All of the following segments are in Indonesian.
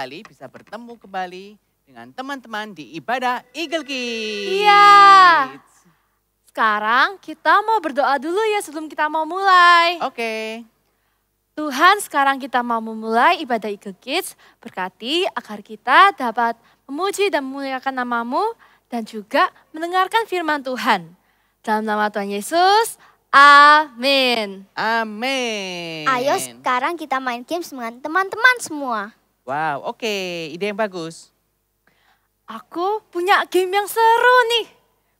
sekali bisa bertemu kembali dengan teman-teman di ibadah Eagle Kids. Iya. Sekarang kita mau berdoa dulu ya sebelum kita mau mulai. Oke. Tuhan, sekarang kita mau memulai ibadah Eagle Kids. Berkati agar kita dapat memuji dan memuliakan nama-Mu dan juga mendengarkan firman Tuhan. Dalam nama Tuhan Yesus, amin. Amin. Ayo sekarang kita main games dengan teman-teman semua. Wow, oke. Ide yang bagus. Aku punya game yang seru nih.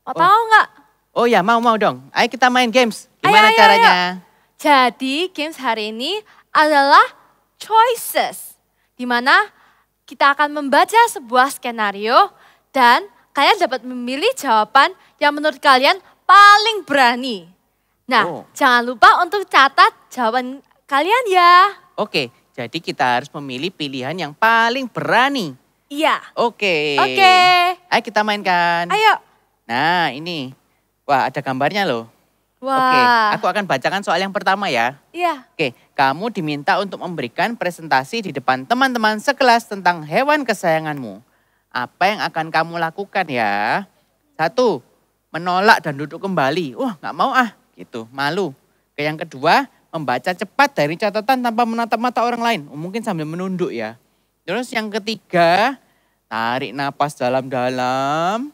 Mau Oh. tahu nggak? Oh ya, mau dong. Ayo kita main games. Ayo, Gimana ayo, caranya? Jadi games hari ini adalah choices. Di mana kita akan membaca sebuah skenario dan kalian dapat memilih jawaban yang menurut kalian paling berani. Nah, jangan lupa untuk catat jawaban kalian ya. Oke, jadi kita harus memilih pilihan yang paling berani. Iya. Oke. Oke. Ayo kita mainkan. Ayo. Nah, ini. Wah, ada gambarnya loh. Wah. Oke, aku akan bacakan soal yang pertama ya. Iya. Oke, kamu diminta untuk memberikan presentasi di depan teman-teman sekelas tentang hewan kesayanganmu. Apa yang akan kamu lakukan ya? 1, menolak dan duduk kembali. Wah, nggak mau gitu, malu. Yang kedua, membaca cepat dari catatan tanpa menatap mata orang lain. Mungkin sambil menunduk ya. Terus yang ketiga, tarik napas dalam-dalam,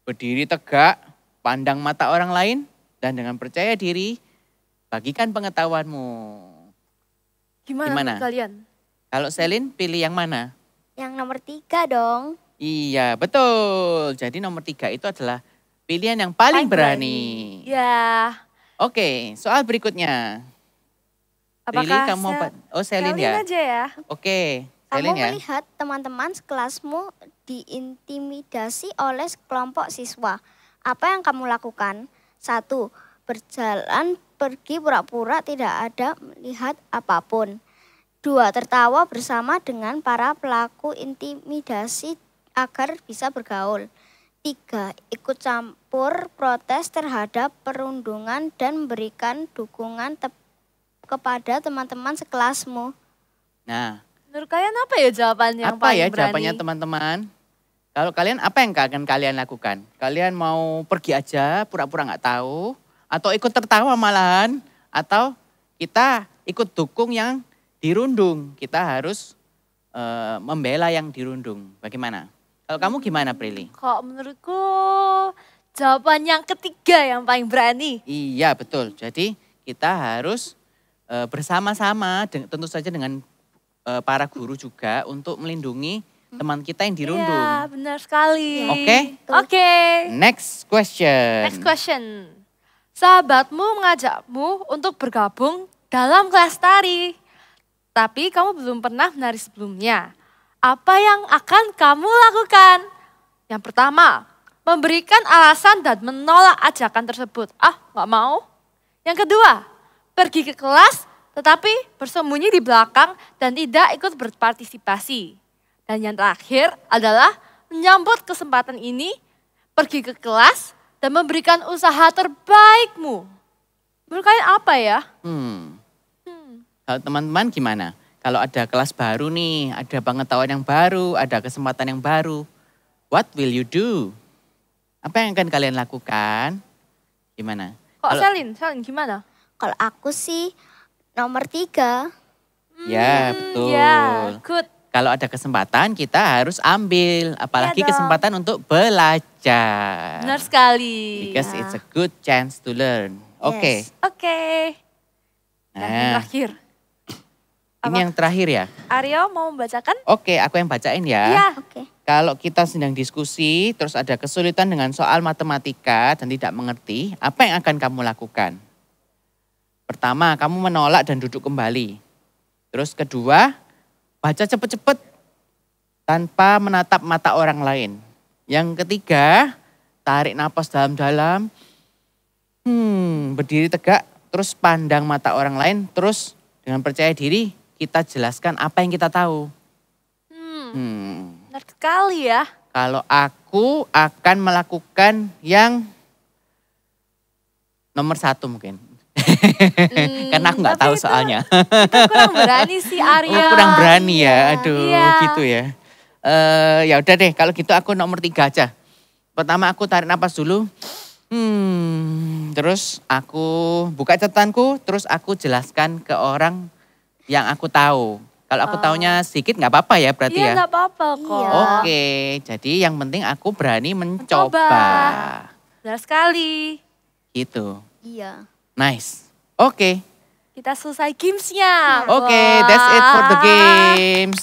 berdiri tegak, pandang mata orang lain, dan dengan percaya diri, bagikan pengetahuanmu. Gimana menurut kalian? Kalau Selin pilih yang mana? Yang nomor 3 dong. Iya, betul. Jadi nomor 3 itu adalah pilihan yang paling berani. Ya. Oke, soal berikutnya. Prilly, kamu mau Selin ya? aja ya. Oke, Kamu Selin ya. melihat teman-teman sekelasmu diintimidasi oleh sekelompok siswa. Apa yang kamu lakukan? 1, berjalan pergi pura-pura tidak ada melihat apapun. 2, tertawa bersama dengan para pelaku intimidasi agar bisa bergaul. 3, ikut campur protes terhadap perundungan dan memberikan dukungan kepada teman-teman sekelasmu. Nah, menurut kalian apa ya jawabannya yang apa paling ya berani? jawabannya teman-teman? Kalau kalian apa yang akan kalian lakukan? Kalian mau pergi aja pura-pura nggak tahu? Atau ikut tertawa malahan? Atau kita ikut dukung yang dirundung? Kita harus membela yang dirundung. Bagaimana? Kalau kamu gimana, Prilly? Kok menurutku jawaban yang ketiga yang paling berani. Iya, betul. Jadi kita harus bersama-sama, tentu saja dengan para guru juga untuk melindungi teman kita yang dirundung. Iya, benar sekali. Oke? Oke. Next question. Next question. Sahabatmu mengajakmu untuk bergabung dalam kelas tari. Tapi kamu belum pernah menari sebelumnya. Apa yang akan kamu lakukan? Yang pertama, memberikan alasan dan menolak ajakan tersebut. Nggak mau. Yang kedua, pergi ke kelas tetapi bersembunyi di belakang dan tidak ikut berpartisipasi. Dan yang terakhir adalah menyambut kesempatan ini, pergi ke kelas dan memberikan usaha terbaikmu. Menurut kalian apa ya? Kalau teman-teman gimana? Kalau ada kelas baru nih, ada pengetahuan yang baru, ada kesempatan yang baru. What will you do? Apa yang akan kalian lakukan? Gimana? Kok Selin gimana? Kalau aku sih nomor 3. Ya, betul. Ya, good. Kalau ada kesempatan kita harus ambil, apalagi kesempatan untuk belajar. Benar sekali. Because it's a good chance to learn. Oke. Oke. Nah, yang terakhir. Ini yang terakhir ya? Aryo mau membacakan? Oke, aku yang bacain ya. Iya. Oke. Kalau kita sedang diskusi, terus ada kesulitan dengan soal matematika dan tidak mengerti, apa yang akan kamu lakukan? Pertama, kamu menolak dan duduk kembali. Terus kedua, baca cepet-cepet tanpa menatap mata orang lain. Yang ketiga, tarik napas dalam-dalam. Berdiri tegak, terus pandang mata orang lain, terus dengan percaya diri kita jelaskan apa yang kita tahu. Benar sekali ya. Kalau aku akan melakukan yang nomor 1 mungkin. Karena aku nggak tapi tahu itu- soalnya. Itu kurang berani sih Arya. Oh, kurang berani ya. Iya, Aduh, iya. gitu ya. Ya udah deh, kalau gitu aku nomor 3 aja. Pertama aku tarik napas dulu. Terus aku buka catatanku, terus aku jelaskan ke orang yang aku tahu. Kalau aku taunya sedikit nggak apa-apa ya berarti Iya ya. nggak apa-apa kok. Iya. Oke, jadi yang penting aku berani mencoba. Mencoba. Benar sekali. Gitu. Iya. Nice. Oke. Kita selesai gamesnya. Oke, that's it for the games.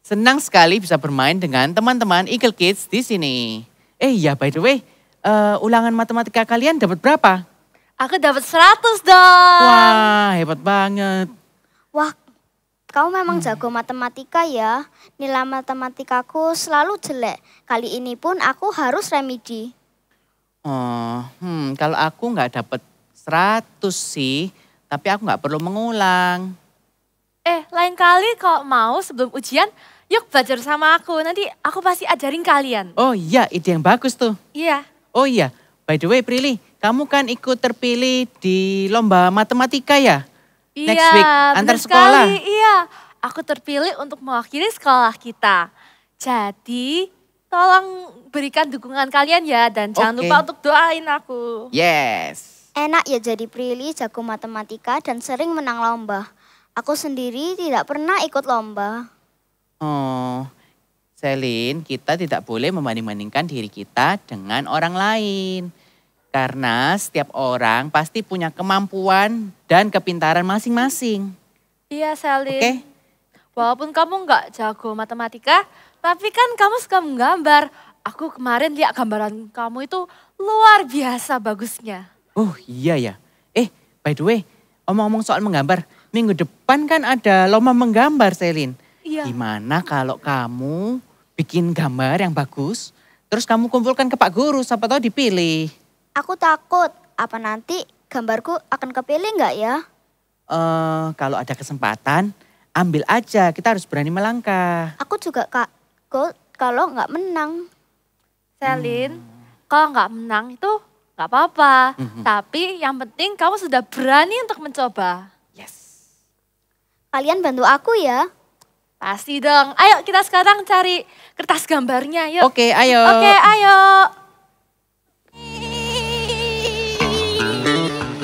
Senang sekali bisa bermain dengan teman-teman Eagle Kids di sini. Ya by the way, ulangan matematika kalian dapat berapa? Aku dapat 100 dong. Wah, hebat banget. Wah, kau memang jago matematika ya. Nilai matematikaku selalu jelek. Kali ini pun aku harus remedi. Kalau aku nggak dapat 100 sih, tapi aku nggak perlu mengulang. Lain kali kalau mau sebelum ujian, yuk belajar sama aku. Nanti aku pasti ajarin kalian. Oh iya, ide yang bagus tuh. Iya. Oh iya, by the way Prilly, kamu kan ikut terpilih di lomba matematika ya? Iya, Next week, antar benar sekolah. sekali. Iya, aku terpilih untuk mewakili sekolah kita. Jadi, tolong berikan dukungan kalian ya. Dan jangan Oke. lupa untuk doain aku. Yes. Enak ya jadi Prilly jago matematika dan sering menang lomba. Aku sendiri tidak pernah ikut lomba. Oh, Selin, kita tidak boleh membanding-bandingkan diri kita dengan orang lain. Karena setiap orang pasti punya kemampuan dan kepintaran masing-masing. Iya, Selin. Oke? Walaupun kamu nggak jago matematika, tapi kan kamu suka menggambar. Aku kemarin lihat gambaran kamu itu luar biasa bagusnya. Oh iya ya. By the way, omong-omong soal menggambar, minggu depan kan ada lomba menggambar, Selin. Iya. Gimana kalau kamu bikin gambar yang bagus, terus kamu kumpulkan ke Pak Guru, siapa tahu dipilih. Aku takut, apa nanti gambarku akan kepilih nggak ya? Kalau ada kesempatan, ambil aja. Kita harus berani melangkah. Aku juga takut kalau nggak menang. Selin, kalau nggak menang itu nggak apa-apa. Tapi yang penting kamu sudah berani untuk mencoba. Yes. Kalian bantu aku ya. Pasti dong. Ayo kita sekarang cari kertas gambarnya. Yuk. Oke, ayo. Oke, ayo.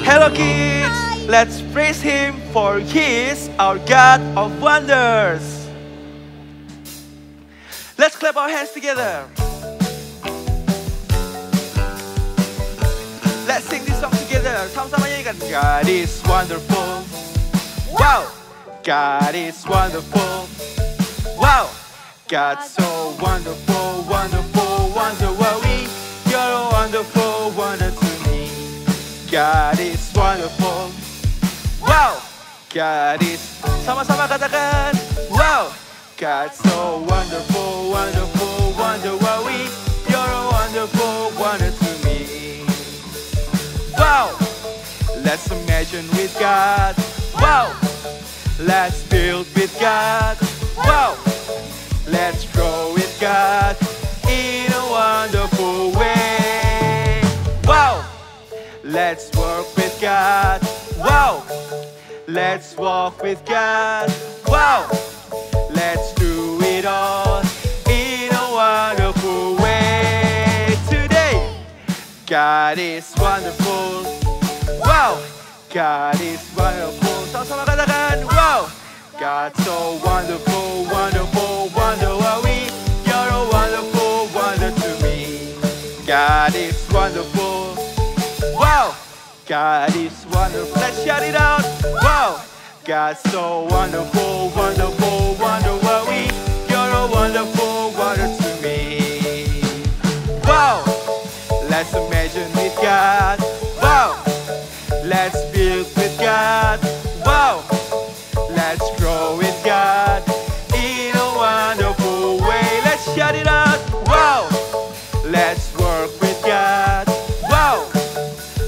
Hello kids, let's praise Him for He is our God of wonders. Let's clap our hands together. Let's sing this song together. Sama-sama nyanyikan. God is wonderful. Wow, God is wonderful. Wow, God's so wonderful, wonderful, wonder worry. You're a wonderful wonder to me. God is wonderful. Wow, God is. Sama-sama katakan. Wow, God's so wonderful, wonderful, wonder worry. You're a wonderful wonder to me. Wow, let's imagine with God. Wow, let's build with God. Wow, let's grow with God in a wonderful way. Wow, let's work with God. Wow, let's walk with God. Wow, let's do it all in a wonderful way. Today, God is wonderful. Wow, God is wonderful. Sama-sama katakan, wow. God so wonderful, wonderful, wonder worry. You're a wonderful wonder to me. God is wonderful. Wow, God is wonderful. Let's shout it out. Wow, God so wonderful, wonderful, wonder worry. You're a wonderful wonder to me. Wow, let's imagine with God. Wow, let's build with God. Wow, let's grow with God in a wonderful way. Let's shout it out. Wow, let's work with God. Wow,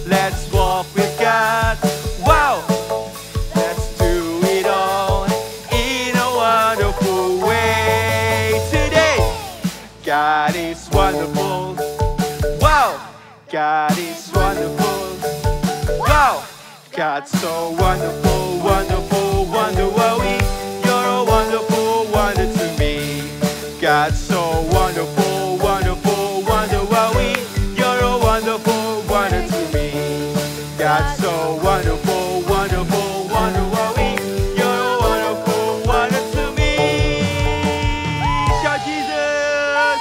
let's walk with God. Wow, let's do it all in a wonderful way. Today, God is wonderful. Wow, God is wonderful. Wow, God so wonderful, wonderful, wonder wowie. You're a wonderful wonder to me. God so wonderful, wonderful, wonder wowie. You're a wonderful wonder to me. God so wonderful, wonderful, wonder wowie. You're a wonderful wonder to me. Shout Jesus!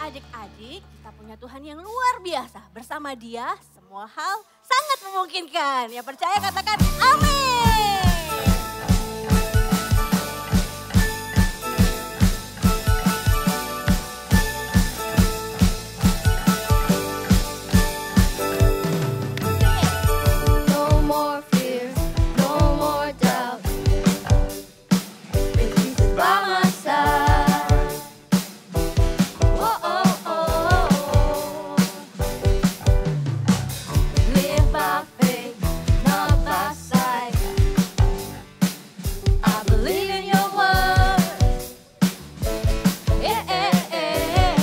Adik-adik, kita punya Tuhan yang luar biasa. Bersama Dia, semua hal sangat memungkinkan. Yang percaya katakan amin. No more fear, no more doubt. With Jesus by my side. Oh, oh, oh. Live by faith, not by sight. I believe in your word. Yeah, yeah, yeah.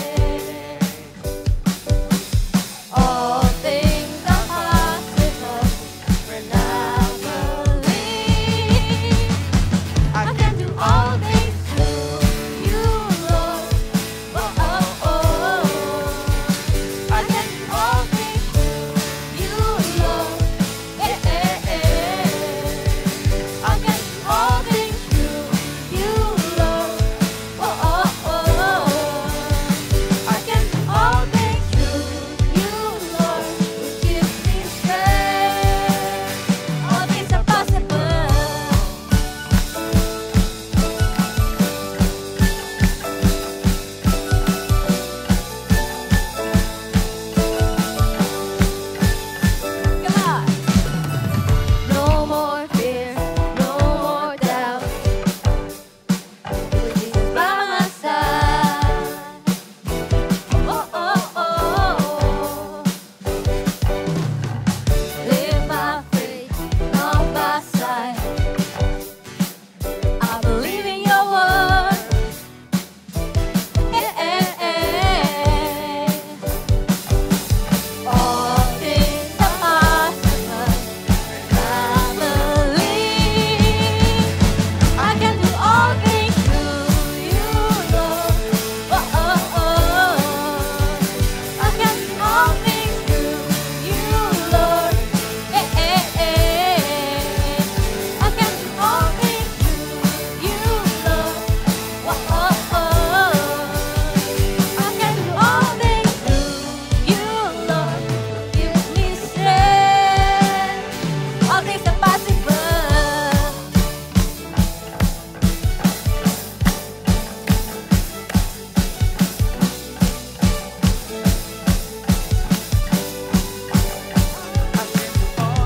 All things are possible when I believe. I can do all things through you, Lord. Oh, oh, oh. I can do all things through you, Lord. Eh, eh, eh. I can do all things through you, Lord. Oh, oh, oh. I can do all things through you, Lord, who gives me strength. All things are possible. Come on. No more fear, no more doubt. With Jesus by my side. Oh, oh, oh. Live by faith, not by sight. I believe in your word. Eh, eh, eh. All things are possible when I believe. I can do all things through you, Lord. Oh, oh, oh. I can do all things through you, Lord. Eh, eh, eh. I can do all things through you, Lord. Oh, oh, oh. I can do all things through you, Lord. Give me strength. All things are possible.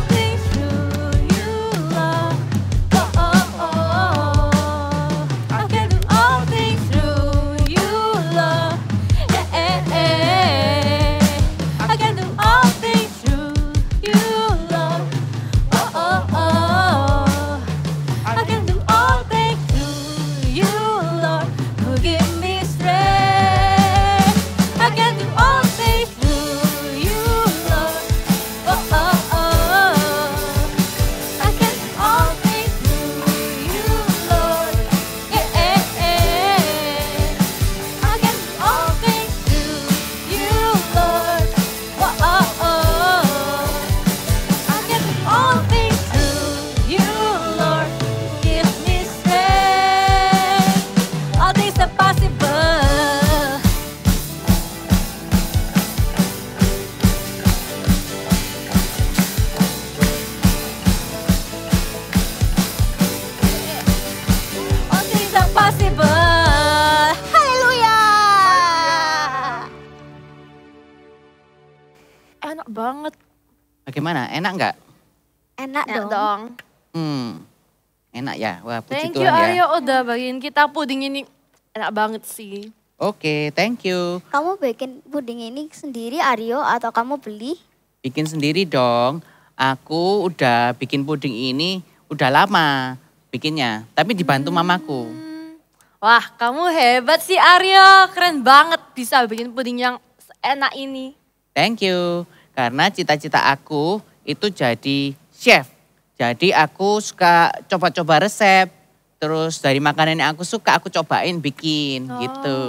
Things through you, Lord. Oh, oh, oh. I can do all things through you, Lord. Eh, eh, eh. I can do all things through you, Lord. Oh, oh, oh. I can do all things through you, Lord, who give me strength. I can do all things through you, Lord. Oh, oh, oh. I can do all things through you, Lord. Eh, eh, eh. I can do all things through you, Lord. Oh, oh, oh. I can do all things through you, Lord. Give me strength. All things are possible. All things are possible. Haleluya. Enak banget. Bagaimana? Enak nggak? Enak Enak dong. dong. Enak ya. Wah, puji Thank you Tuhan ya. Aryo udah bagiin kita puding ini. Enak banget sih. Oke, thank you. Kamu bikin puding ini sendiri, Aryo, atau kamu beli? Bikin sendiri dong. Aku udah bikin puding ini udah lama bikinnya, tapi dibantu mamaku. Wah, kamu hebat sih Aryo. Keren banget bisa bikin puding yang enak ini. Thank you. Karena cita-cita aku itu jadi chef. Jadi aku suka coba-coba resep. Terus dari makanan yang aku suka aku cobain bikin gitu.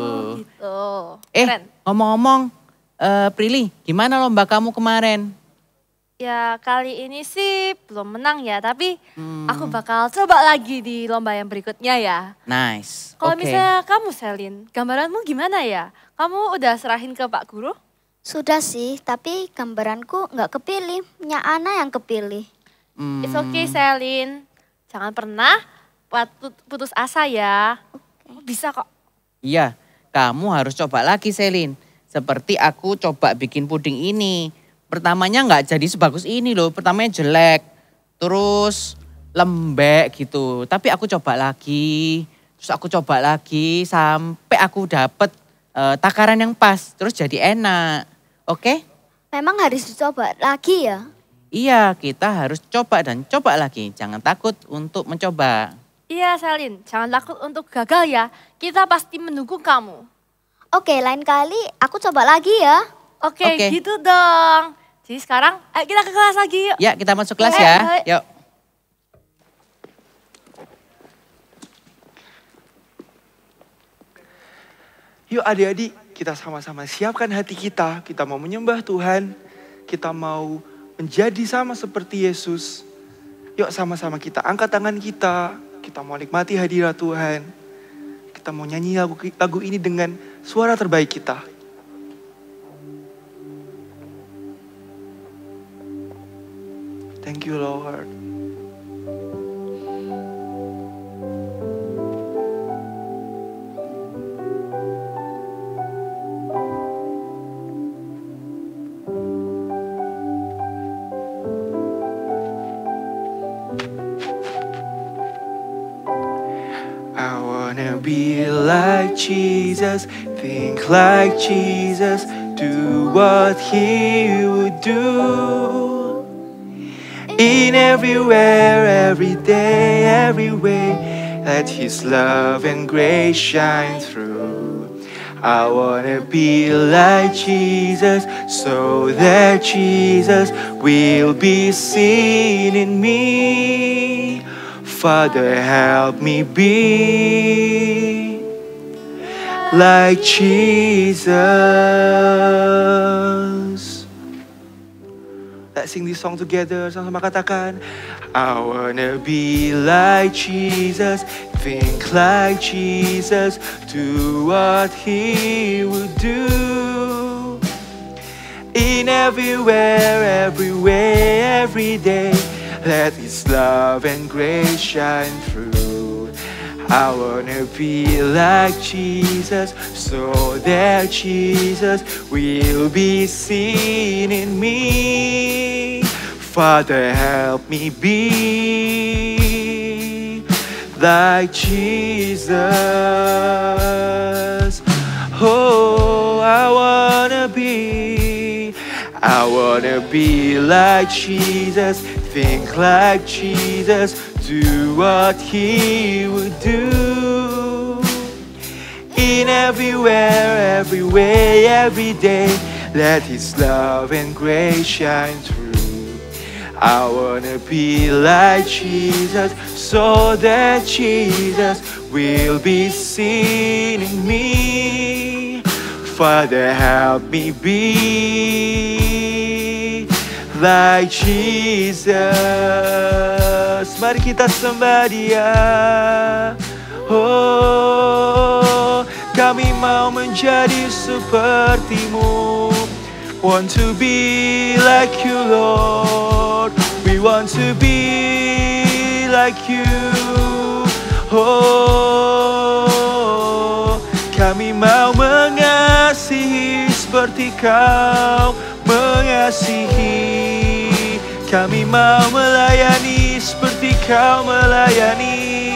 Gitu. Keren. Ngomong-ngomong Prilly, gimana lomba kamu kemarin? Ya kali ini sih belum menang ya, tapi aku bakal coba lagi di lomba yang berikutnya ya. Nice. Kalau Oke. misalnya kamu Selin, gambaranmu gimana ya? Kamu udah serahin ke Pak Guru? Sudah sih, tapi gambaranku nggak kepilih. Nya Ana yang kepilih. It's okay Selin, jangan pernah putus asa ya. Bisa kok. Iya, kamu harus coba lagi Selin. Seperti aku coba bikin puding ini. Pertamanya nggak jadi sebagus ini loh, pertamanya jelek. Terus lembek gitu. Tapi aku coba lagi, terus aku coba lagi sampai aku dapet takaran yang pas. Terus jadi enak, oke? Memang harus dicoba lagi ya? Iya, kita harus coba dan coba lagi. Jangan takut untuk mencoba. Iya Selin, jangan takut untuk gagal ya. Kita pasti mendukung kamu. Oke, lain kali aku coba lagi ya. Oke, Oke. gitu dong. Jadi sekarang ayo kita ke kelas lagi yuk. Ya, kita masuk kelas Ayo, ya. ayo. Yuk. Yuk adik-adik, kita sama-sama siapkan hati kita. Kita mau menyembah Tuhan. Kita mau menjadi sama seperti Yesus. Yuk sama-sama kita angkat tangan kita. Kita mau nikmati hadirat Tuhan. Kita mau nyanyi lagu ini dengan suara terbaik kita. Thank you Lord. I wanna be like Jesus, think like Jesus, do what He would do. In everywhere, every day, every way, let His love and grace shine through. I wanna be like Jesus, so that Jesus will be seen in me. Father, help me be like Jesus. Let's sing this song together. Sama-sama katakan, I wanna be like Jesus, think like Jesus, do what He would do. In everywhere, every way, every day, let His love and grace shine through. I wanna be like Jesus, so that Jesus will be seen in me. Father, help me be like Jesus. Oh, I wanna be like Jesus, think like Jesus, do what He would do. In everywhere, every way, every day, let His love and grace shine through. I wanna be like Jesus, so that Jesus will be seen in me. Father, help me be like Jesus. Mari kita sembah Dia. Oh, kami mau menjadi seperti-Mu. Want to be like You, Lord. We want to be like You. Oh, kami mau mengasihi seperti Kau mengasihi. Kami mau melayani seperti Kau melayani.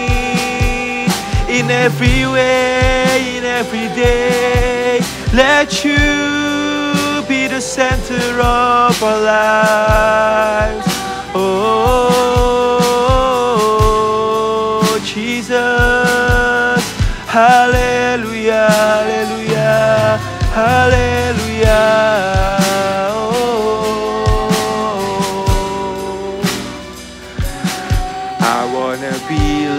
In every way, in every day, let You be the center of our lives. Oh, Jesus, hallelujah, hallelujah, hallelujah. Oh,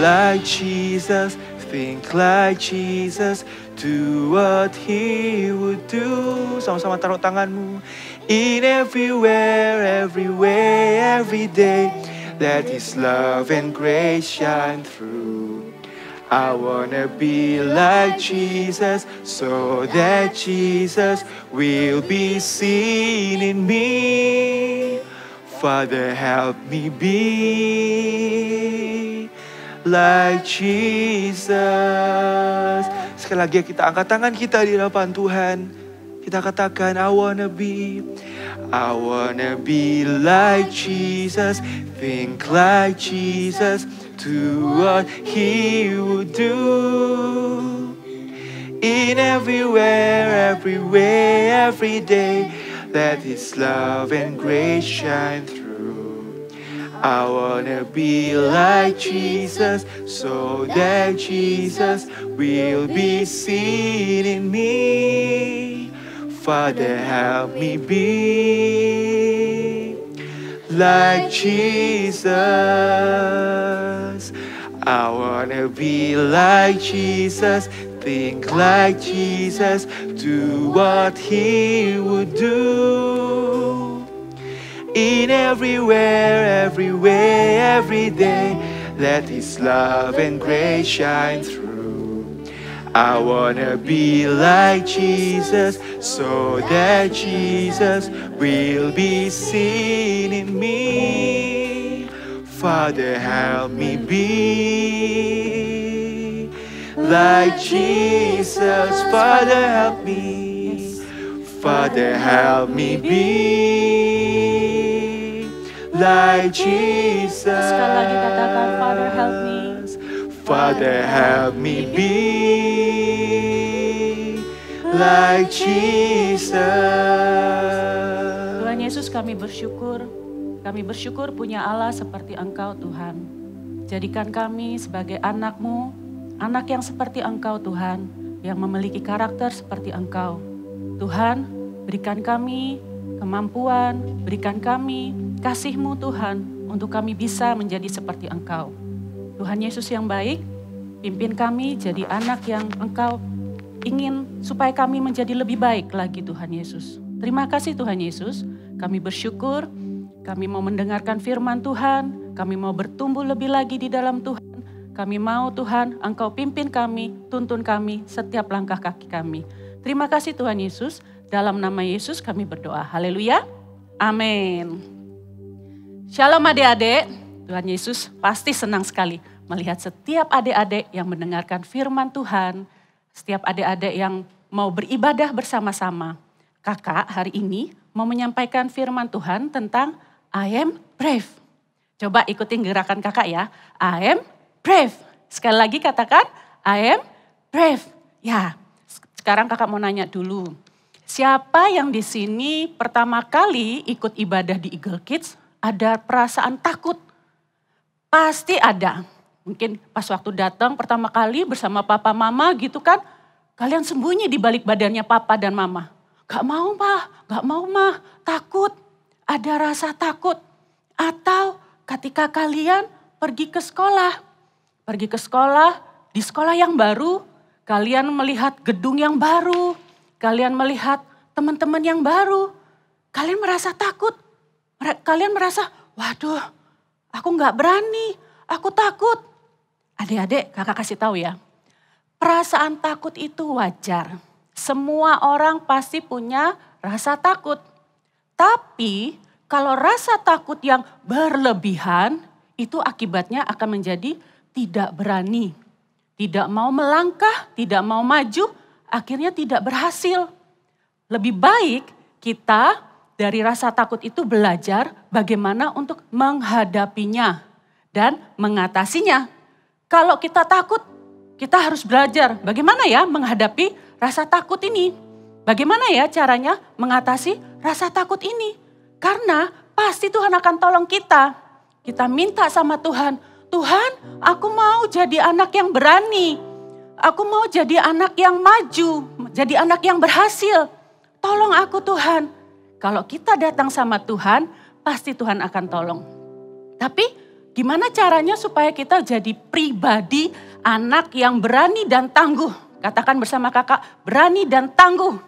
like Jesus, think like Jesus, do what He would do. Sama-sama taruh tanganmu. In everywhere, every way, every day, let His love and grace shine through. I wanna be like Jesus, so that Jesus will be seen in me. Father, help me be like Jesus. Sekali lagi kita angkat tangan kita di hadapan Tuhan. Kita katakan, I wanna be like Jesus, think like Jesus, do what He would do. In everywhere, every way, every day, let His love and grace shine through. I wanna be like Jesus, so that Jesus will be seen in me. Father, help me be like Jesus. I wanna be like Jesus, think like Jesus, do what He would do. In everywhere, every way, every day, let His love and grace shine through. I wanna be like Jesus, so that Jesus will be seen in me. Father, help me be like Jesus. Father, help me. Father, help me be like Jesus. Sekali lagi katakan, Father, help me. Father, help me be like Jesus. Tuhan Yesus, kami bersyukur punya Allah seperti Engkau Tuhan. Jadikan kami sebagai anak-Mu, anak yang seperti Engkau Tuhan, yang memiliki karakter seperti Engkau. Tuhan, berikan kami kemampuan, berikan kami kasih-Mu Tuhan, untuk kami bisa menjadi seperti Engkau. Tuhan Yesus yang baik, pimpin kami jadi anak yang Engkau ingin supaya kami menjadi lebih baik lagi Tuhan Yesus. Terima kasih Tuhan Yesus, kami bersyukur, kami mau mendengarkan firman Tuhan, kami mau bertumbuh lebih lagi di dalam Tuhan. Kami mau Tuhan, Engkau pimpin kami, tuntun kami setiap langkah kaki kami. Terima kasih Tuhan Yesus, dalam nama Yesus kami berdoa. Haleluya, amin. Shalom adik-adik, Tuhan Yesus pasti senang sekali melihat setiap adik-adik yang mendengarkan firman Tuhan, setiap adik-adik yang mau beribadah bersama-sama. Kakak hari ini mau menyampaikan firman Tuhan tentang I am brave. Coba ikutin gerakan kakak ya, I am brave. Sekali lagi katakan, I am brave. Ya, sekarang kakak mau nanya dulu. Siapa yang di sini pertama kali ikut ibadah di Eagle Kids ada perasaan takut? Pasti ada. Mungkin pas waktu datang pertama kali bersama papa mama gitu kan, kalian sembunyi di balik badannya papa dan mama. Gak mau mah, takut. Ada rasa takut. Atau ketika kalian pergi ke sekolah, di sekolah yang baru, kalian melihat gedung yang baru, kalian melihat teman-teman yang baru, kalian merasa takut. Kalian merasa, waduh, aku gak berani, aku takut. Adik-adik, kakak kasih tahu ya, perasaan takut itu wajar. Semua orang pasti punya rasa takut. Tapi kalau rasa takut yang berlebihan, itu akibatnya akan menjadi tidak berani. Tidak mau melangkah, tidak mau maju, akhirnya tidak berhasil. Lebih baik kita dari rasa takut itu belajar bagaimana untuk menghadapinya dan mengatasinya. Kalau kita takut, kita harus belajar bagaimana ya menghadapi rasa takut ini. Bagaimana ya caranya mengatasi rasa takut ini. Karena pasti Tuhan akan tolong kita. Kita minta sama Tuhan, Tuhan aku mau jadi anak yang berani. Aku mau jadi anak yang maju, jadi anak yang berhasil. Tolong aku Tuhan. Kalau kita datang sama Tuhan, pasti Tuhan akan tolong. Tapi Gimana caranya supaya kita jadi pribadi anak yang berani dan tangguh? Katakan bersama kakak, berani dan tangguh.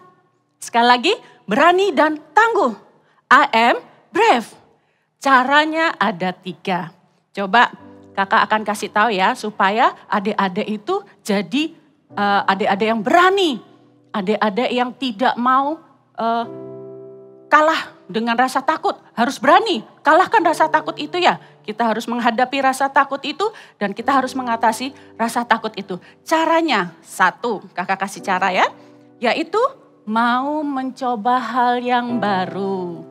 Sekali lagi, berani dan tangguh. I am brave. Caranya ada 3. Coba kakak akan kasih tahu ya, supaya adik-adik itu jadi adik-adik yang berani. Adik-adik yang tidak mau kalah dengan rasa takut. Harus berani, kalahkan rasa takut itu ya. Kita harus menghadapi rasa takut itu dan kita harus mengatasi rasa takut itu. Caranya 1, kakak kasih cara ya. Yaitu mau mencoba hal yang baru.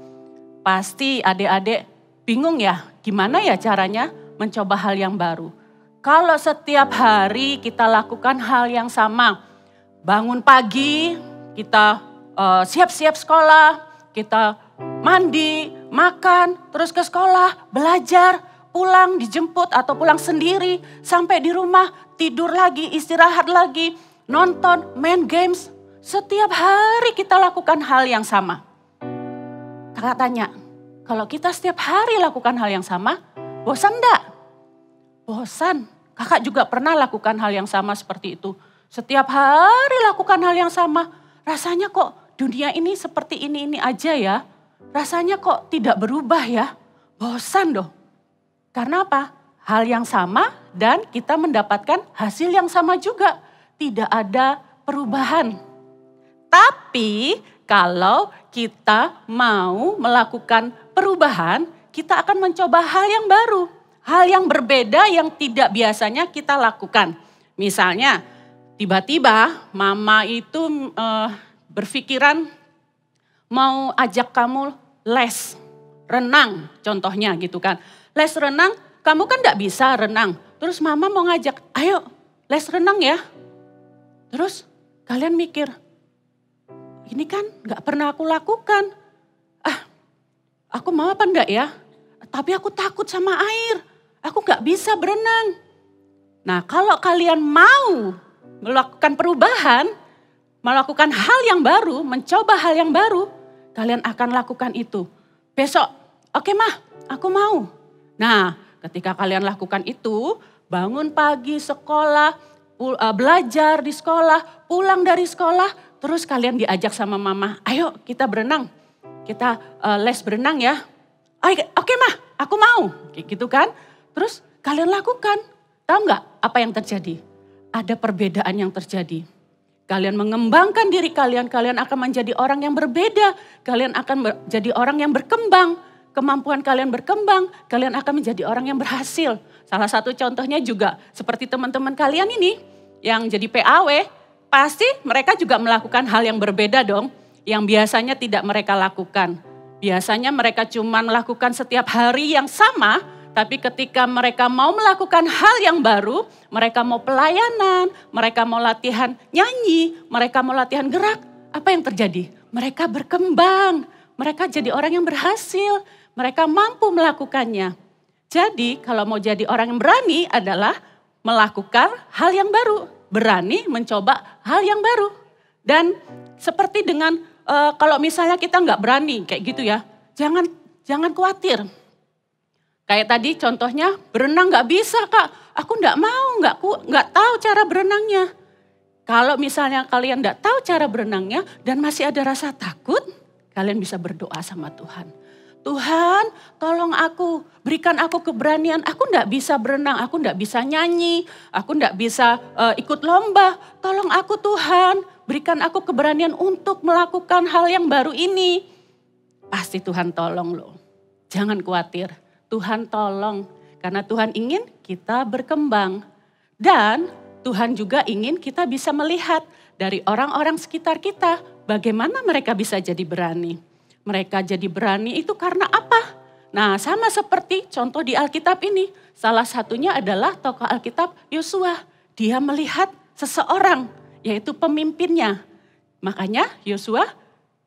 Pasti adik-adik bingung ya, gimana ya caranya mencoba hal yang baru. Kalau setiap hari kita lakukan hal yang sama, bangun pagi, kita siap-siap sekolah, kita mandi, makan, terus ke sekolah, belajar, pulang dijemput atau pulang sendiri, sampai di rumah tidur lagi, istirahat lagi, nonton, main games. Setiap hari kita lakukan hal yang sama. Kakak tanya, kalau kita setiap hari lakukan hal yang sama, bosan enggak? Bosan. Kakak juga pernah lakukan hal yang sama seperti itu. Setiap hari lakukan hal yang sama. Rasanya kok dunia ini seperti ini aja ya. Rasanya kok tidak berubah ya. Bosan dong. Karena apa? Hal yang sama dan kita mendapatkan hasil yang sama juga. Tidak ada perubahan. Tapi kalau kita mau melakukan perubahan, kita akan mencoba hal yang baru. Hal yang berbeda yang tidak biasanya kita lakukan. Misalnya tiba-tiba mama itu berpikiran mau ajak kamu les renang contohnya gitu kan. Les renang, kamu kan gak bisa renang. Terus mama mau ngajak, ayo les renang ya. Terus kalian mikir, ini kan gak pernah aku lakukan. Aku mau apa enggak ya? Tapi aku takut sama air. Aku gak bisa berenang. Nah kalau kalian mau melakukan perubahan, melakukan hal yang baru, mencoba hal yang baru, kalian akan lakukan itu. Besok, oke mah, aku mau. Nah ketika kalian lakukan itu, bangun pagi sekolah, belajar di sekolah, pulang dari sekolah, terus kalian diajak sama mama, ayo kita berenang, kita les berenang ya. Oke mah, aku mau, kayak gitu kan. Terus kalian lakukan, tahu nggak apa yang terjadi? Ada perbedaan yang terjadi. Kalian mengembangkan diri kalian, kalian akan menjadi orang yang berbeda. Kalian akan menjadi orang yang berkembang. Kemampuan kalian berkembang, kalian akan menjadi orang yang berhasil. Salah satu contohnya juga seperti teman-teman kalian ini yang jadi PAW, pasti mereka juga melakukan hal yang berbeda dong. Yang biasanya tidak mereka lakukan. Biasanya mereka cuma melakukan setiap hari yang sama, tapi ketika mereka mau melakukan hal yang baru, mereka mau pelayanan, mereka mau latihan nyanyi, mereka mau latihan gerak, apa yang terjadi? Mereka berkembang, mereka jadi orang yang berhasil, mereka mampu melakukannya. Jadi kalau mau jadi orang yang berani adalah melakukan hal yang baru, berani mencoba hal yang baru. Dan seperti dengan kalau misalnya kita nggak berani kayak gitu ya, jangan khawatir. Kayak tadi contohnya berenang nggak bisa kak, aku nggak mau, nggak tahu cara berenangnya. Kalau misalnya kalian nggak tahu cara berenangnya dan masih ada rasa takut, kalian bisa berdoa sama Tuhan. Tuhan tolong aku, berikan aku keberanian, aku nggak bisa berenang, aku nggak bisa nyanyi, aku nggak bisa ikut lomba. Tolong aku Tuhan, berikan aku keberanian untuk melakukan hal yang baru ini. Pasti Tuhan tolong loh, jangan khawatir. Tuhan tolong, karena Tuhan ingin kita berkembang. Dan Tuhan juga ingin kita bisa melihat dari orang-orang sekitar kita, bagaimana mereka bisa jadi berani. Mereka jadi berani itu karena apa? Nah sama seperti contoh di Alkitab ini, salah satunya adalah tokoh Alkitab Yosua. Dia melihat seseorang, yaitu pemimpinnya. Makanya Yosua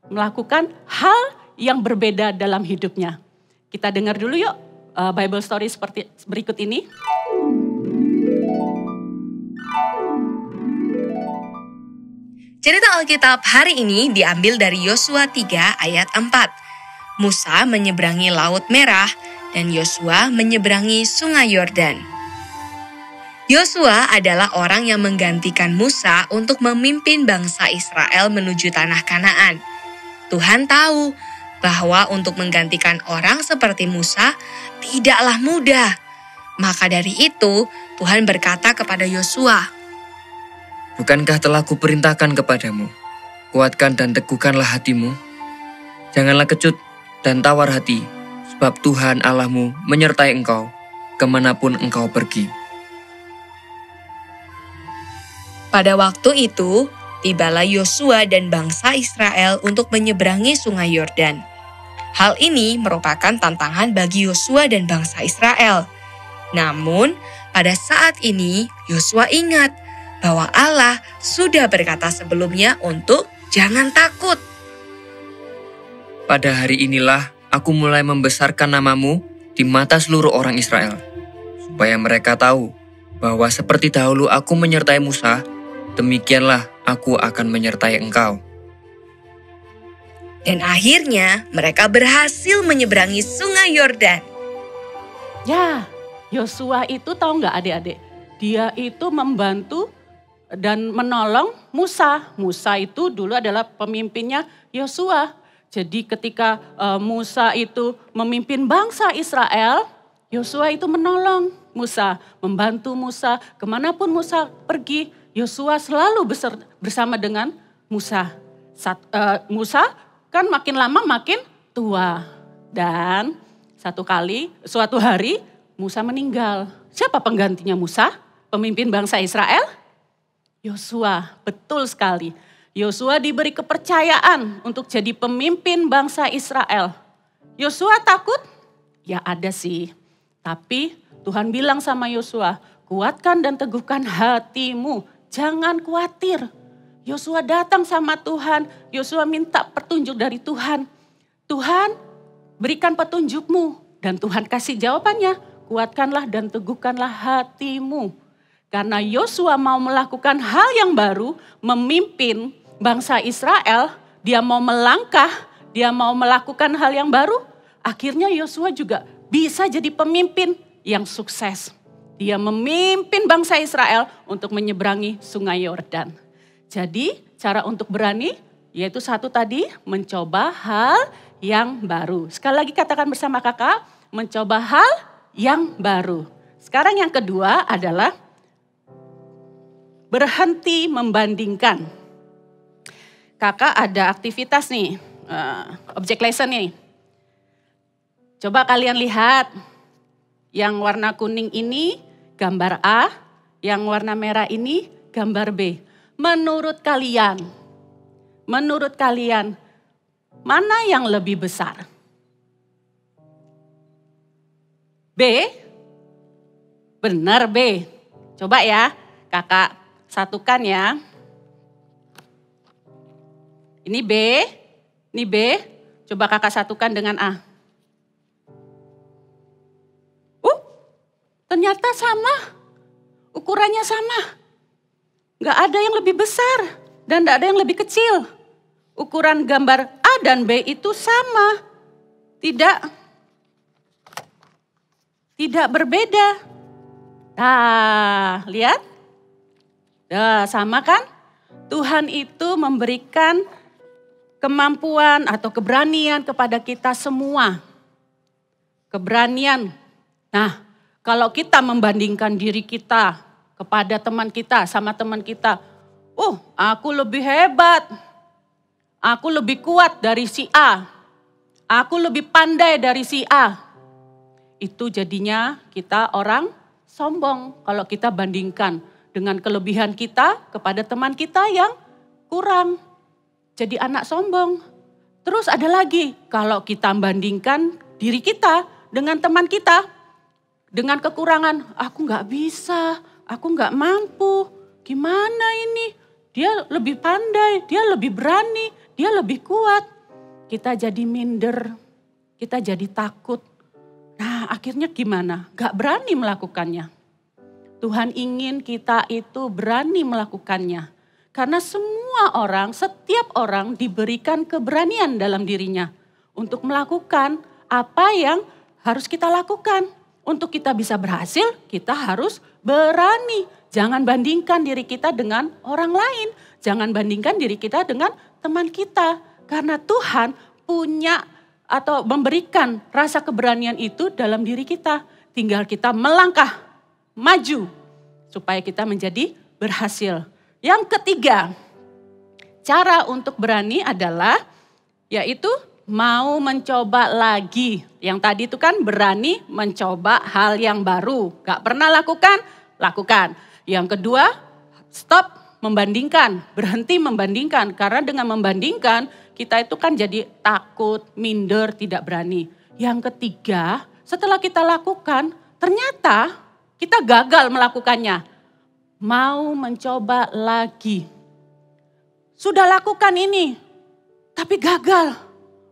melakukan hal yang berbeda dalam hidupnya. Kita dengar dulu yuk. Bible story seperti berikut ini. Cerita Alkitab hari ini diambil dari Yosua 3 ayat 4. Musa menyeberangi Laut Merah dan Yosua menyeberangi Sungai Yordan. Yosua adalah orang yang menggantikan Musa untuk memimpin bangsa Israel menuju tanah Kanaan. Tuhan tahu bahwa untuk menggantikan orang seperti Musa tidaklah mudah. Maka dari itu, Tuhan berkata kepada Yosua, "Bukankah telah kuperintahkan kepadamu, kuatkan dan teguhkanlah hatimu. Janganlah kecut dan tawar hati, sebab Tuhan Allahmu menyertai engkau kemanapun engkau pergi." Pada waktu itu, tibalah Yosua dan bangsa Israel untuk menyeberangi Sungai Yordan. Hal ini merupakan tantangan bagi Yosua dan bangsa Israel. Namun, pada saat ini Yosua ingat bahwa Allah sudah berkata sebelumnya untuk jangan takut. Pada hari inilah aku mulai membesarkan namamu di mata seluruh orang Israel, supaya mereka tahu bahwa seperti dahulu aku menyertai Musa, demikianlah aku akan menyertai engkau. Dan akhirnya mereka berhasil menyeberangi Sungai Yordan. Ya, Yosua itu tahu nggak adik-adik? Dia itu membantu dan menolong Musa. Musa itu dulu adalah pemimpinnya Yosua. Jadi ketika Musa itu memimpin bangsa Israel, Yosua itu menolong Musa, membantu Musa. Kemanapun Musa pergi, Yosua selalu bersama dengan Musa. Musa kan makin lama makin tua. Dan suatu hari Musa meninggal. Siapa penggantinya Musa? Pemimpin bangsa Israel? Yosua, betul sekali. Yosua diberi kepercayaan untuk jadi pemimpin bangsa Israel. Yosua takut? Ya ada sih. Tapi Tuhan bilang sama Yosua, kuatkan dan teguhkan hatimu. Jangan khawatir. Yosua datang sama Tuhan. Yosua minta petunjuk dari Tuhan. Tuhan, berikan petunjukmu. Dan Tuhan kasih jawabannya. Kuatkanlah dan teguhkanlah hatimu. Karena Yosua mau melakukan hal yang baru, memimpin bangsa Israel, dia mau melangkah, dia mau melakukan hal yang baru, akhirnya Yosua juga bisa jadi pemimpin yang sukses. Dia memimpin bangsa Israel untuk menyeberangi Sungai Yordan. Jadi cara untuk berani yaitu satu tadi, mencoba hal yang baru. Sekali lagi katakan bersama kakak, mencoba hal yang baru. Sekarang yang kedua adalah berhenti membandingkan. Kakak ada aktivitas nih, object lesson nih. Coba kalian lihat, yang warna kuning ini gambar A, yang warna merah ini gambar B. Menurut kalian, mana yang lebih besar? B? Benar B. Coba ya, kakak satukan ya. Ini B, ini B. Coba kakak satukan dengan A. Ternyata sama. Ukurannya sama. Gak ada yang lebih besar dan gak ada yang lebih kecil. Ukuran gambar A dan B itu sama. Tidak berbeda. Nah, lihat. Nah, sama kan? Tuhan itu memberikan kemampuan atau keberanian kepada kita semua. Keberanian. Nah, kalau kita membandingkan diri kita kepada teman kita, sama teman kita. Aku lebih hebat. Aku lebih kuat dari si A. Aku lebih pandai dari si A. Itu jadinya kita orang sombong kalau kita bandingkan dengan kelebihan kita kepada teman kita yang kurang. Jadi anak sombong. Terus ada lagi, kalau kita bandingkan diri kita dengan teman kita, dengan kekurangan, aku gak bisa, aku gak mampu, gimana ini? Dia lebih pandai, dia lebih berani, dia lebih kuat. Kita jadi minder, kita jadi takut. Nah akhirnya gimana? Gak berani melakukannya. Tuhan ingin kita itu berani melakukannya. Karena semua orang, setiap orang diberikan keberanian dalam dirinya. Untuk melakukan apa yang harus kita lakukan. Untuk kita bisa berhasil, kita harus berani. Jangan bandingkan diri kita dengan orang lain. Jangan bandingkan diri kita dengan teman kita. Karena Tuhan punya atau memberikan rasa keberanian itu dalam diri kita. Tinggal kita melangkah, maju, supaya kita menjadi berhasil. Yang ketiga, cara untuk berani adalah yaitu mau mencoba lagi. Yang tadi itu kan berani mencoba hal yang baru. Gak pernah lakukan, lakukan. Yang kedua, stop membandingkan, berhenti membandingkan. Karena dengan membandingkan, kita itu kan jadi takut, minder, tidak berani. Yang ketiga, setelah kita lakukan, ternyata kita gagal melakukannya. Mau mencoba lagi. Sudah lakukan ini, tapi gagal.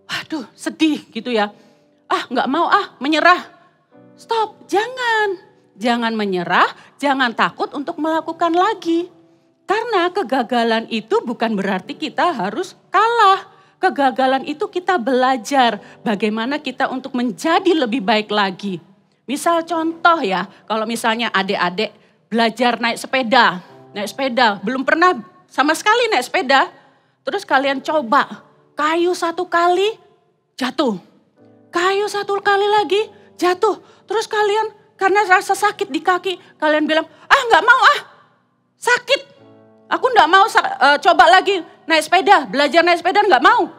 Waduh, sedih gitu ya. Nggak mau menyerah. Stop, jangan. Jangan menyerah, jangan takut untuk melakukan lagi. Karena kegagalan itu bukan berarti kita harus kalah. Kegagalan itu kita belajar bagaimana kita untuk menjadi lebih baik lagi. Misal contoh ya, kalau misalnya adik-adik belajar naik sepeda, belum pernah sama sekali naik sepeda. Terus kalian coba, kayu satu kali jatuh. Kayu satu kali lagi jatuh. Terus kalian karena rasa sakit di kaki, kalian bilang, nggak mau sakit. Aku nggak mau coba lagi naik sepeda, belajar naik sepeda nggak mau.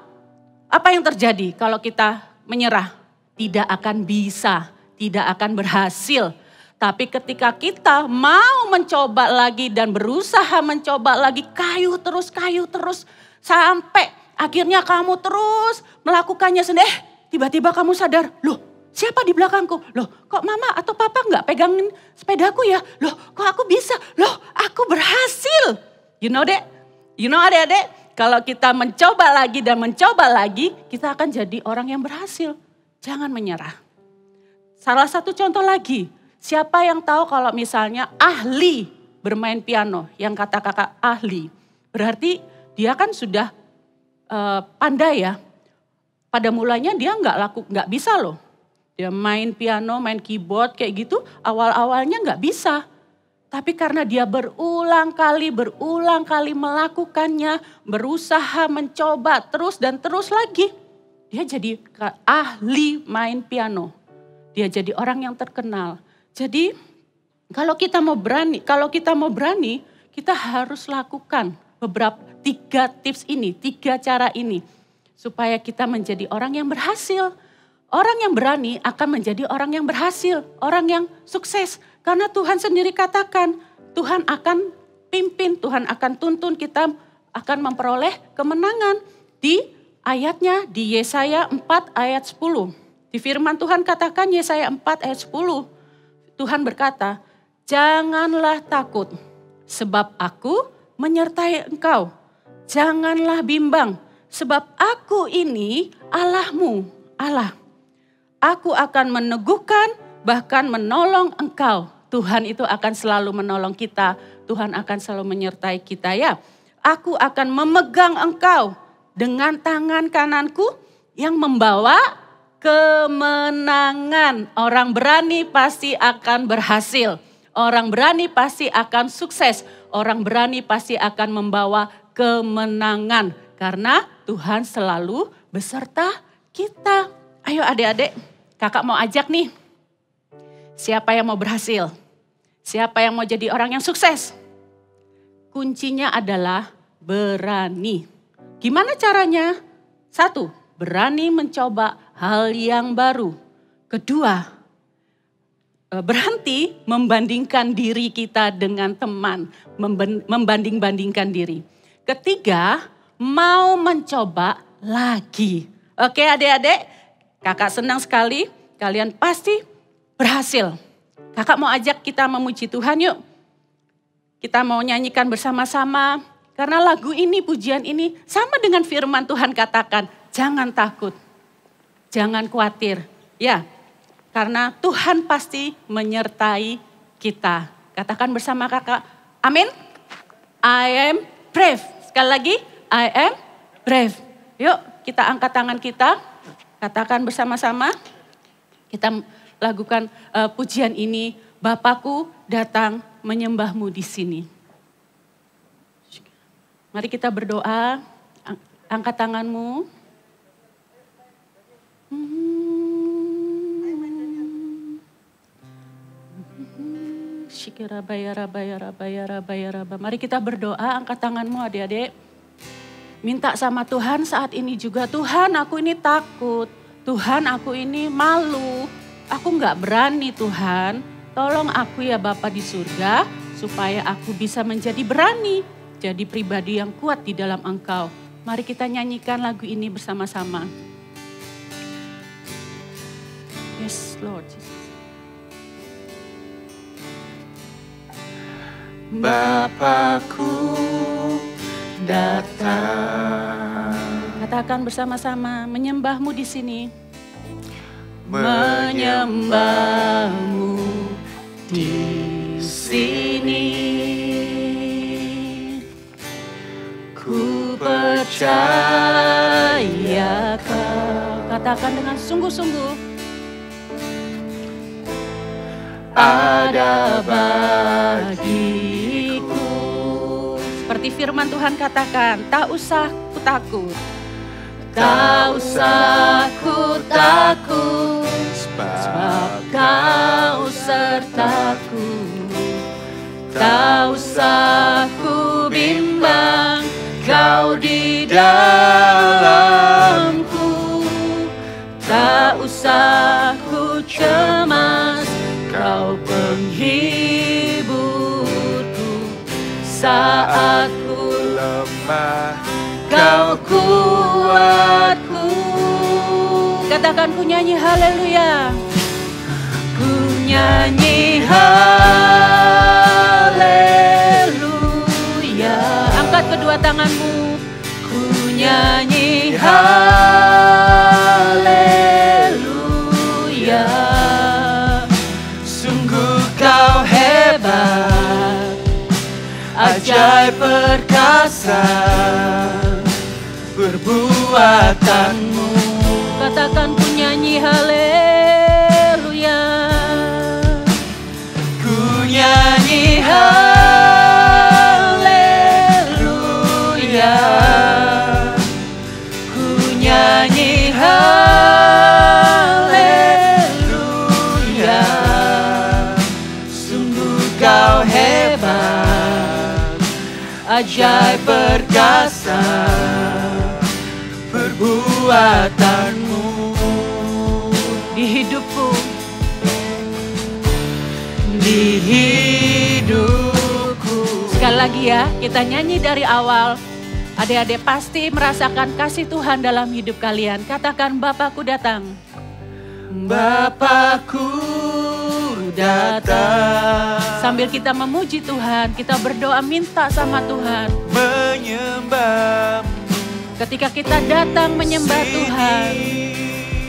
Apa yang terjadi kalau kita menyerah? Tidak akan bisa, tidak akan berhasil. Tapi ketika kita mau mencoba lagi dan berusaha mencoba lagi, kayu terus, sampai akhirnya kamu terus melakukannya sendiri. Tiba-tiba kamu sadar, loh siapa di belakangku? Loh kok mama atau papa nggak pegangin sepedaku ya? Loh kok aku bisa? Loh aku berhasil. You know adik-adik, kalau kita mencoba lagi dan mencoba lagi, kita akan jadi orang yang berhasil. Jangan menyerah. Salah satu contoh lagi, siapa yang tahu kalau misalnya ahli bermain piano, yang kata kakak ahli, berarti dia kan sudah pandai ya. Pada mulanya dia nggak bisa loh. Dia main piano, main keyboard kayak gitu, awal-awalnya nggak bisa. Tapi karena dia berulang kali melakukannya, berusaha mencoba terus dan terus lagi, dia jadi ahli main piano. Dia jadi orang yang terkenal. Jadi kalau kita mau berani, kita harus lakukan beberapa 3 tips ini, 3 cara ini. Supaya kita menjadi orang yang berhasil. Orang yang berani akan menjadi orang yang berhasil, orang yang sukses. Karena Tuhan sendiri katakan, Tuhan akan pimpin, Tuhan akan tuntun kita akan memperoleh kemenangan. Di ayatnya di Yesaya 4 ayat 10. Di firman Tuhan katakan Yesaya 4 ayat 10. Tuhan berkata, janganlah takut sebab aku menyertai engkau. Janganlah bimbang sebab aku ini Allahmu, Allah. Aku akan meneguhkan bahkan menolong engkau. Tuhan itu akan selalu menolong kita. Tuhan akan selalu menyertai kita ya. Aku akan memegang engkau dengan tangan kananku yang membawa kemenangan. Orang berani pasti akan berhasil. Orang berani pasti akan sukses. Orang berani pasti akan membawa kemenangan. Karena Tuhan selalu beserta kita. Ayo adik-adik, kakak mau ajak nih. Siapa yang mau berhasil? Siapa yang mau jadi orang yang sukses? Kuncinya adalah berani. Gimana caranya? 1, berani mencoba hal yang baru. 2, berhenti membandingkan diri kita dengan teman. Membanding-bandingkan diri. 3, mau mencoba lagi. Oke adik-adik, kakak senang sekali. Kalian pasti berhasil. Kakak mau ajak kita memuji Tuhan yuk. Kita mau nyanyikan bersama-sama. Karena lagu ini, pujian ini sama dengan firman Tuhan katakan. Jangan takut, jangan khawatir. Ya, karena Tuhan pasti menyertai kita. Katakan bersama kakak, amin. I am brave. Sekali lagi, I am brave. Yuk kita angkat tangan kita. Katakan bersama-sama. Kita lakukan pujian ini, Bapakku datang menyembahmu di sini. Mari kita berdoa, angkat tanganmu. Mari kita berdoa, angkat tanganmu adik-adik. Minta sama Tuhan saat ini juga, Tuhan aku ini takut, Tuhan aku ini malu, aku gak berani Tuhan. Tolong aku ya Bapa di surga, supaya aku bisa menjadi berani, jadi pribadi yang kuat di dalam Engkau. Mari kita nyanyikan lagu ini bersama-sama. Yes Lord Jesus. Bapakku datang. Katakan bersama-sama, menyembahmu di sini. Menyembahmu di sini. Ku percaya Kau. Katakan dengan sungguh-sungguh. Ada bagiku. Seperti firman Tuhan katakan, tak usah ku takut. Tak usah ku takut, sebab Kau sertaku. Tak usah ku bimbang, Kau di dalamku. Tak usah ku cemas, Kau penghiburku. Saat ku lemah, Kau kuatku. Katakan ku nyanyi haleluya. Ku nyanyi haleluya. Angkat kedua tanganmu. Ku nyanyi haleluya. Sungguh Kau hebat, ajaib perkasa perbuatanmu. Katakan ku nyanyi haleluya. Ku nyanyi haleluya. Ku nyanyi haleluya. Sungguh Kau hebat, ajaib perkasa perbuatanmu di hidupku, di hidupku. Sekali lagi ya, kita nyanyi dari awal. Adik-adik pasti merasakan kasih Tuhan dalam hidup kalian. Katakan Bapakku datang. Bapakku datang. Sambil kita memuji Tuhan, kita berdoa minta sama Tuhan. Menyembah. Ketika kita datang menyembah Tuhan,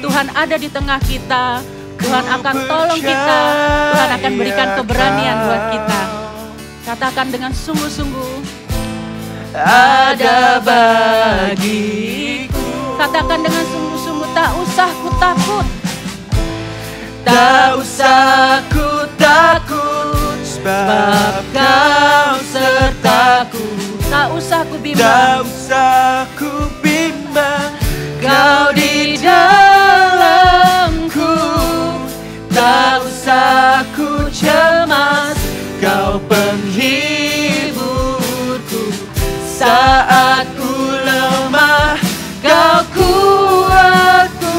Tuhan ada di tengah kita. Tuhan akan tolong kita. Tuhan akan berikan keberanian buat kita. Katakan dengan sungguh-sungguh. Ada bagiku. Katakan dengan sungguh-sungguh, tak usah ku takut. Tak usah ku takut, sebab Kau sertaku. Tak usah ku bimbang, Tak usah ku bimbang, Kau di dalamku. Tak usah ku cemas, Kau penghiburku. Saat ku lemah, Kau kuatku.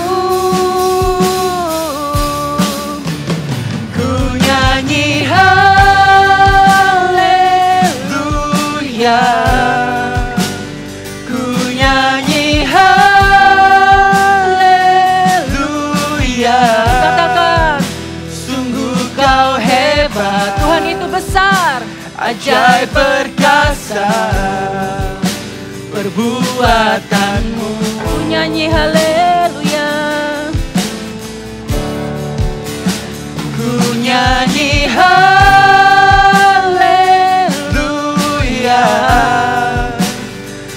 Ku nyanyi haleluya. Ku nyanyi haleluya. Katakan, sungguh Kau hebat. Tuhan itu besar, ajaib perkasa perbuatanmu. Ku nyanyi haleluya. Ku nyanyi haleluya.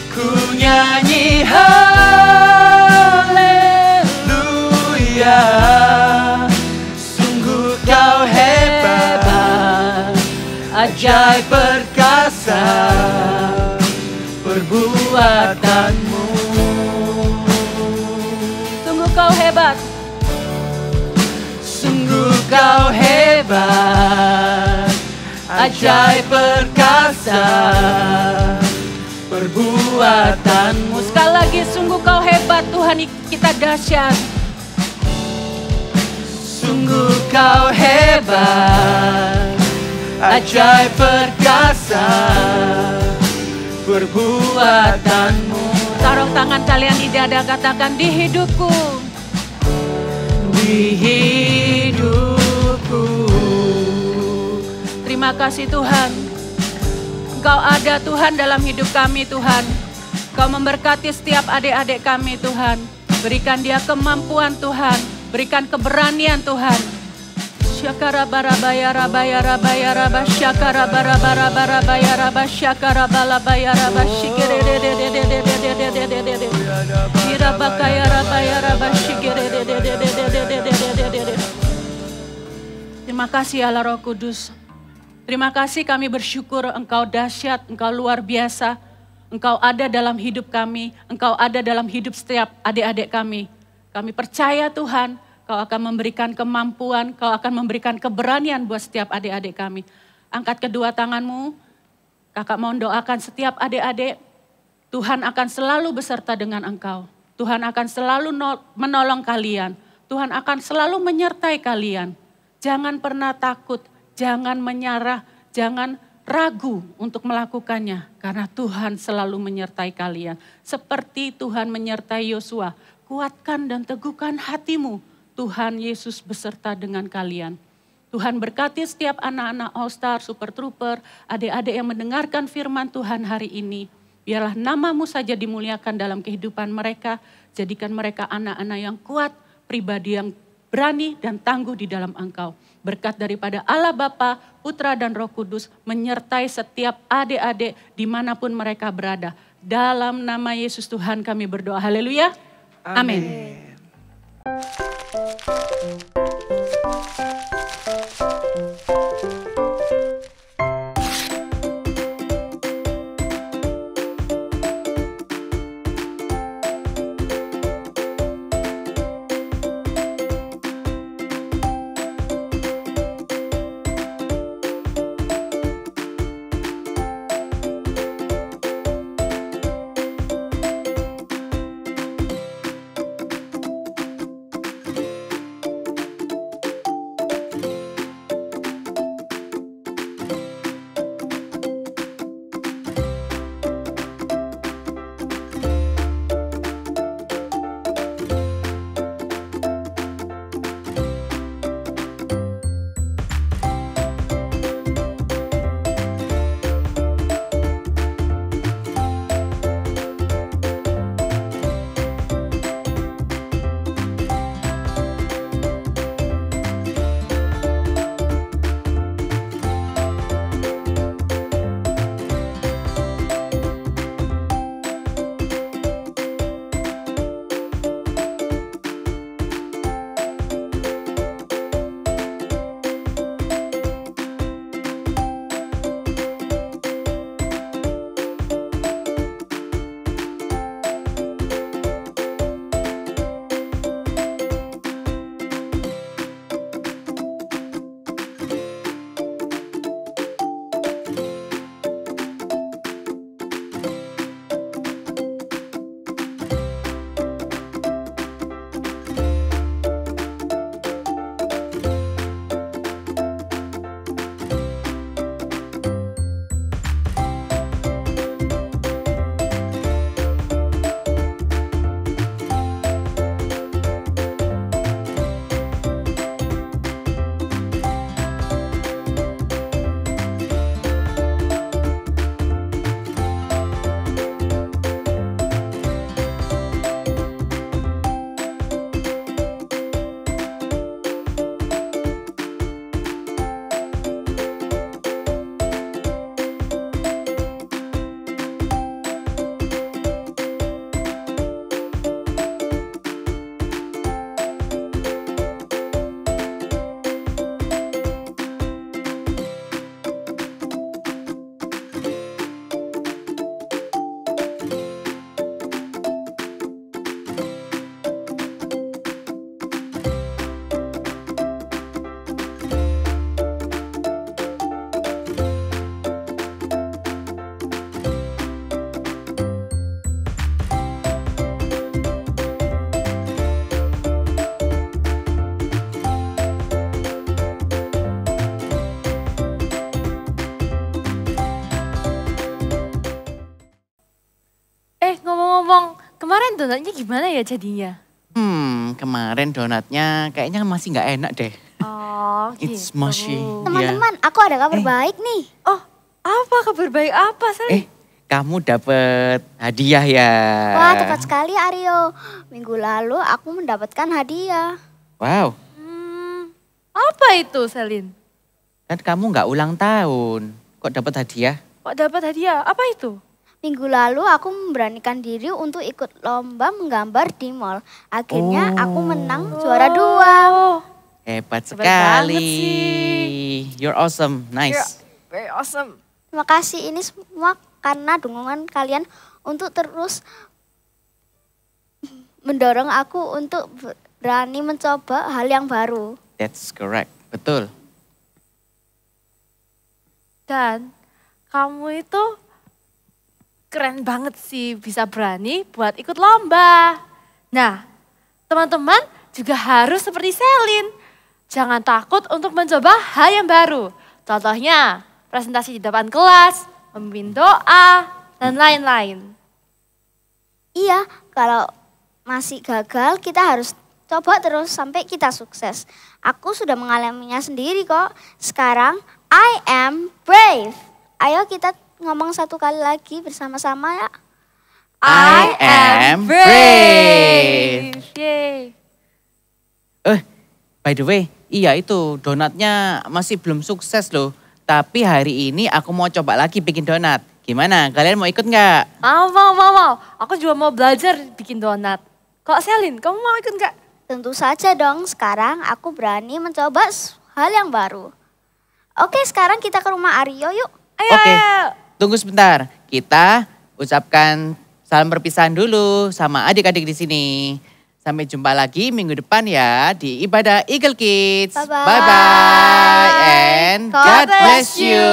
Ku nyanyi haleluya. ajaib perkasa perbuatanmu. Sungguh kau hebat, sungguh kau hebat, ajaib perkasa perbuatanmu. Sekali lagi, sungguh kau hebat Tuhan, kita dahsyat. Sungguh kau hebat, ajaib perkasa perbuatanmu. Taruh tangan kalian di dada, katakan di hidupku, di hidupku. Terima kasih Tuhan, Engkau ada Tuhan dalam hidup kami Tuhan. Kau memberkati setiap adik-adik kami Tuhan. Berikan dia kemampuan Tuhan, berikan keberanian Tuhan. Syakara barabaya rabaya rabaya rabah syakara barabara barabaya rabah syakara balabaya rabah syikere de de de de de de de de de de de de hirabakaya rabaya rabah syikere de de de de de de de de de de. Terima kasih Allah Roh Kudus. Terima kasih, kami bersyukur Engkau dahsyat, Engkau luar biasa. Engkau ada dalam hidup kami, Engkau ada dalam hidup setiap adik-adik kami. Kami percaya Tuhan, Kau akan memberikan kemampuan, Kau akan memberikan keberanian buat setiap adik-adik kami. Angkat kedua tanganmu, kakak mau doakan setiap adik-adik, Tuhan akan selalu beserta dengan engkau. Tuhan akan selalu menolong kalian, Tuhan akan selalu menyertai kalian. Jangan pernah takut, jangan menyerah, jangan ragu untuk melakukannya. Karena Tuhan selalu menyertai kalian. Seperti Tuhan menyertai Yosua, kuatkan dan teguhkan hatimu. Tuhan Yesus beserta dengan kalian. Tuhan berkati setiap anak-anak All Star, Super Trooper, adik-adik yang mendengarkan firman Tuhan hari ini. Biarlah namamu saja dimuliakan dalam kehidupan mereka. Jadikan mereka anak-anak yang kuat, pribadi yang berani dan tangguh di dalam Engkau. Berkat daripada Allah Bapa, Putra dan Roh Kudus menyertai setiap adik-adik dimanapun mereka berada. Dalam nama Yesus Tuhan kami berdoa. Haleluya. Amin. kemarin donatnya gimana ya jadinya? Kemarin donatnya kayaknya masih nggak enak deh. Oh It's gitu. mushy. Teman-teman, aku ada kabar baik nih. Oh, apa kabar baik apa, Selin? Kamu dapet hadiah ya. Wah, tepat sekali Aryo. Minggu lalu aku mendapatkan hadiah. Wow, Apa itu, Selin? kan kamu nggak ulang tahun. Kok dapat hadiah? Kok dapat hadiah? Apa itu? Minggu lalu aku memberanikan diri untuk ikut lomba menggambar di mall. Akhirnya aku menang juara 2. Hebat Hebat sekali. banget sih. You're awesome, nice. You're very awesome. Terima kasih ini semua karena dukungan kalian untuk terus mendorong aku untuk berani mencoba hal yang baru. That's correct, betul. Dan kamu itu keren banget sih bisa berani buat ikut lomba. Nah, teman-teman juga harus seperti Selin. Jangan takut untuk mencoba hal yang baru. Contohnya, presentasi di depan kelas, memimpin doa, dan lain-lain. Iya, kalau masih gagal kita harus coba terus sampai kita sukses. Aku sudah mengalaminya sendiri kok. Sekarang, I am brave. Ayo kita ngomong satu kali lagi bersama-sama ya. I am brave. Yeay. By the way, iya itu donatnya masih belum sukses loh. Tapi hari ini aku mau coba lagi bikin donat. Gimana, kalian mau ikut nggak? Mau. Aku juga mau belajar bikin donat. Kok Selin, kamu mau ikut nggak? Tentu saja dong, sekarang aku berani mencoba hal yang baru. Oke, sekarang kita ke rumah Aryo yuk. Ayo, Oke. ayo. Tunggu sebentar, kita ucapkan salam perpisahan dulu sama adik-adik di sini. Sampai jumpa lagi minggu depan ya di Ibadah Eagle Kids. Bye-bye. Bye-bye and God God bless bless you.